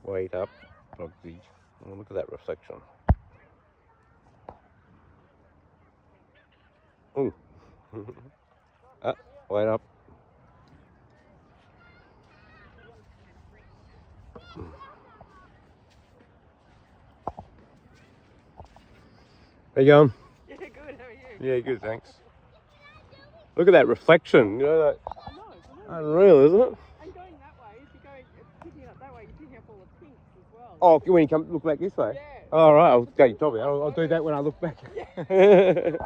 Wait up, Bugsy. Oh, look at that reflection. Ooh. Wait up. How you going? Yeah, good. How are you? Yeah, good, thanks. Look at that reflection. You know that? I know. It's Unreal, isn't it? And going that way, if you go picking it up that way, you're picking up all the pinks as well. Oh, when you come look back this way? Yeah. All right, I'll go. You told me. I'll do that when I look back. Yeah.